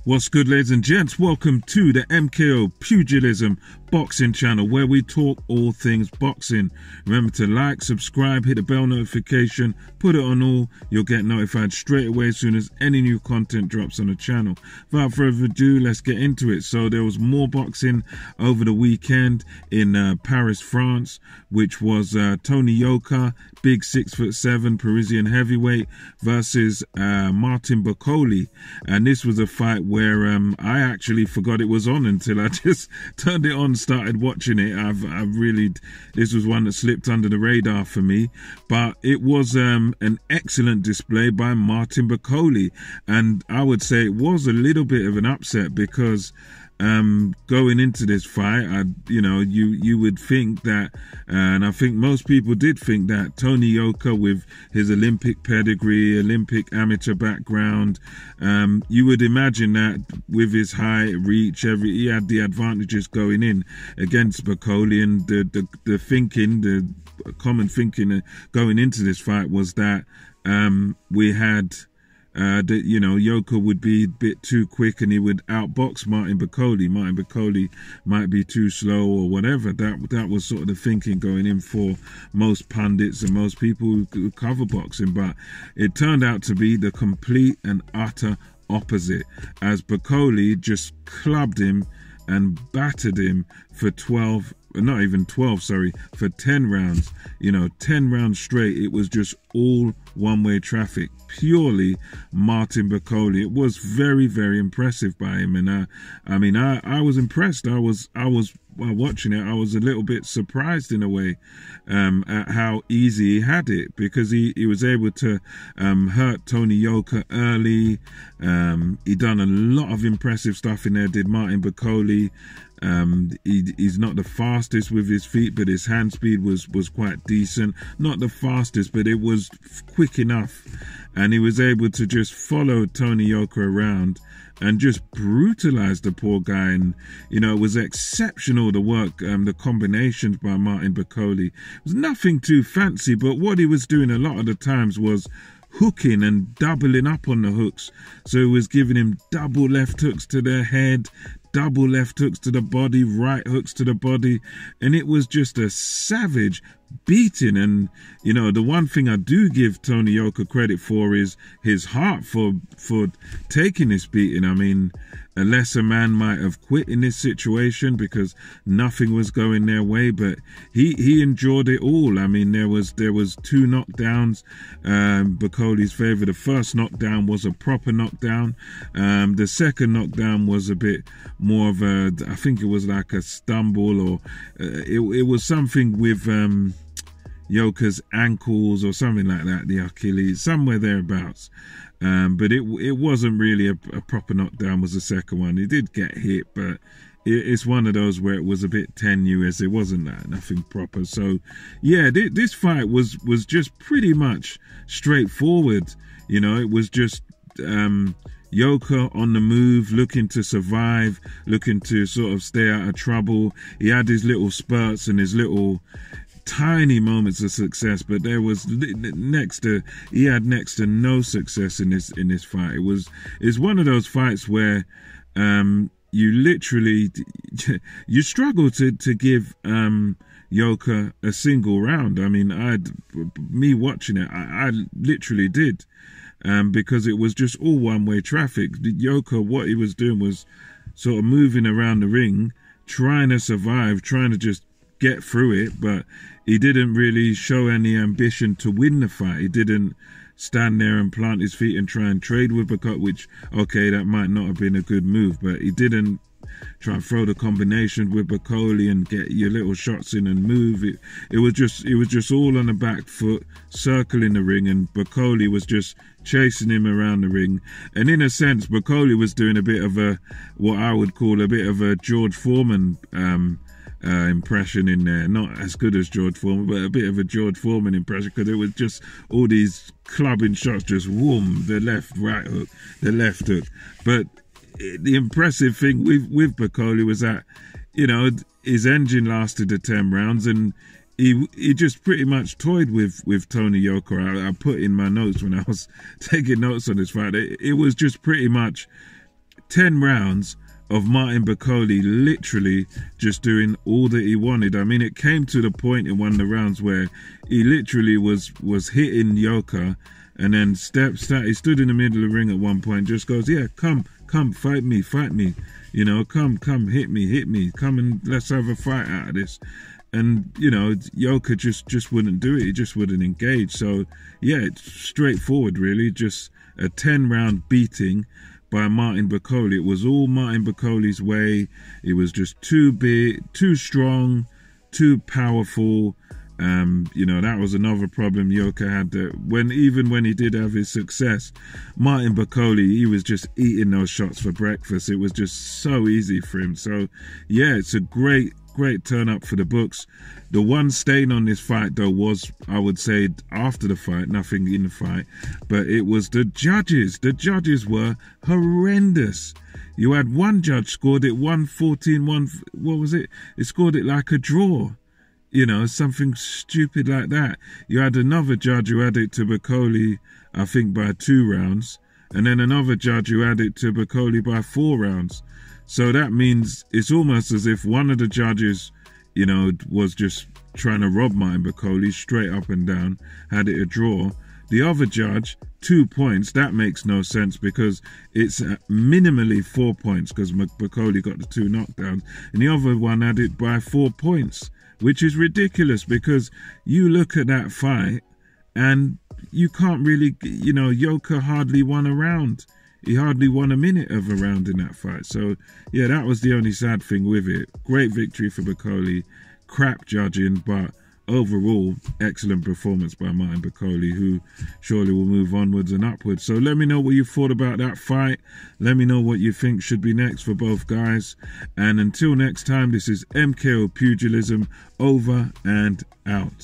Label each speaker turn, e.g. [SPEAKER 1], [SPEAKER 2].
[SPEAKER 1] What's good, ladies and gents? Welcome to the MKO Pugilism Boxing channel, where we talk all things boxing. Remember to like, subscribe, hit the bell notification, put it on all. You'll get notified straight away as soon as any new content drops on the channel. Without further ado, let's get into it. So there was more boxing over the weekend in Paris, France, which was Tony Yoka, big 6'7" Parisian heavyweight, versus Martin Bakolie. And this was a fight where I actually forgot it was on until I just turned it on, started watching it. This was one that slipped under the radar for me, but it was an excellent display by Martin Bakolie, and I would say it was a little bit of an upset because going into this fight, you would think that, and I think most people did think that Tony Yoka, with his Olympic pedigree, Olympic amateur background, you would imagine that with his height, reach, he had the advantages going in against Bakolie. And the common thinking going into this fight was that we had Yoka would be a bit too quick and he would outbox Martin Bakolie. Martin Bakolie might be too slow or whatever. That was sort of the thinking going in for most pundits and most people who cover boxing. But it turned out to be the complete and utter opposite, as Bakolie just clubbed him and battered him for 10 rounds, 10 rounds straight. It was just all one-way traffic, purely Martin Bakolie. It was very, very impressive by him, and I was impressed. I was while watching it, I was a little bit surprised in a way at how easy he had it, because he was able to hurt Tony Yoka early. He done a lot of impressive stuff in there, did Martin Bakolie. He's not the fastest with his feet, but his hand speed was quite decent. Not the fastest, but it was quick enough, and he was able to just follow Tony Yoka around and just brutalize the poor guy. And it was exceptional, the work, the combinations by Martin Bakolie. It was nothing too fancy, but what he was doing a lot of the times was hooking and doubling up on the hooks. So it was giving him double left hooks to the head, double left hooks to the body, right hooks to the body, and it was just a savage beating. And the one thing I do give Tony Yoka credit for is his heart for taking this beating. I mean, a lesser man might have quit in this situation because nothing was going their way, but he endured it all. I mean, there was two knockdowns, Bakolie's favor. The first knockdown was a proper knockdown. The second knockdown was a bit more of I think it was like a stumble, or it was something with Yoka's ankles or something like that, the Achilles, somewhere thereabouts. But it wasn't really a proper knockdown, was the second one. He did get hit, but it's one of those where it was a bit tenuous. It wasn't nothing proper. So yeah, this fight was just pretty much straightforward. It was just Yoka on the move, looking to survive, looking to sort of stay out of trouble. He had his little spurts and his little tiny moments of success, but he had next to no success in this fight. It's one of those fights where you literally you struggle to give Yoka a single round. I mean, me watching it, I literally did, because it was just all one-way traffic. Yoka, what he was doing was sort of moving around the ring, trying to survive, trying to just get through it, but he didn't really show any ambition to win the fight. He didn't stand there and plant his feet and try and trade with Bakolie, which, okay, that might not have been a good move, but he didn't try and throw the combination with Bakolie and get your little shots in and move. It was just all on the back foot, circling the ring, and Bakolie was just chasing him around the ring. And in a sense, Bakolie was doing a bit of what I would call a bit of a George Foreman impression in there. Not as good as George Foreman, but a bit of a George Foreman impression, because it was just all these clubbing shots, just whoom, the left right hook, the left hook. But the impressive thing with Bakolie was that, his engine lasted the 10 rounds, and he just pretty much toyed with Tony Yoka. I put in my notes when I was taking notes on this fight. It was just pretty much 10 rounds of Martin Bakolie literally just doing all that he wanted. I mean, it came to the point in one of the rounds where he literally was hitting Yoka, and then he stood in the middle of the ring at one point, just goes, yeah, come, fight me, you know, come, hit me, come and let's have a fight out of this. And, you know, Yoka just wouldn't do it. He just wouldn't engage. So, yeah, it's straightforward, really. Just a 10-round beating by Martin Bakolie. It was all Martin Bakolie's way. It was just too big, too strong, too powerful. You know, that was another problem Yoka had. Even when he did have his success, Martin Bakolie, he was just eating those shots for breakfast. It was just so easy for him. So, yeah, it's a great turn up for the books. The one stain on this fight, though, was, I would say, after the fight, nothing in the fight, but it was the judges. The judges were horrendous. You had one judge scored it 114, what was it? It scored it like a draw. You know, something stupid like that. You had another judge who had it to Bakolie, I think, by 2 rounds. And then another judge who had it to Bakolie by 4 rounds. So that means it's almost as if one of the judges, you know, was just trying to rob Martin Bakolie straight up and down, had it a draw. The other judge, 2 points. That makes no sense because it's minimally 4 points because Bakolie got the 2 knockdowns. And the other one had it by 4 points, which is ridiculous because you look at that fight and you can't really, you know, Yoka hardly won a round. He hardly won a minute of a round in that fight. So, yeah, that was the only sad thing with it. Great victory for Bakolie. Crap judging, but overall, excellent performance by Martin Bakolie, who surely will move onwards and upwards. So let me know what you thought about that fight. Let me know what you think should be next for both guys. And until next time, this is MKO Pugilism, over and out.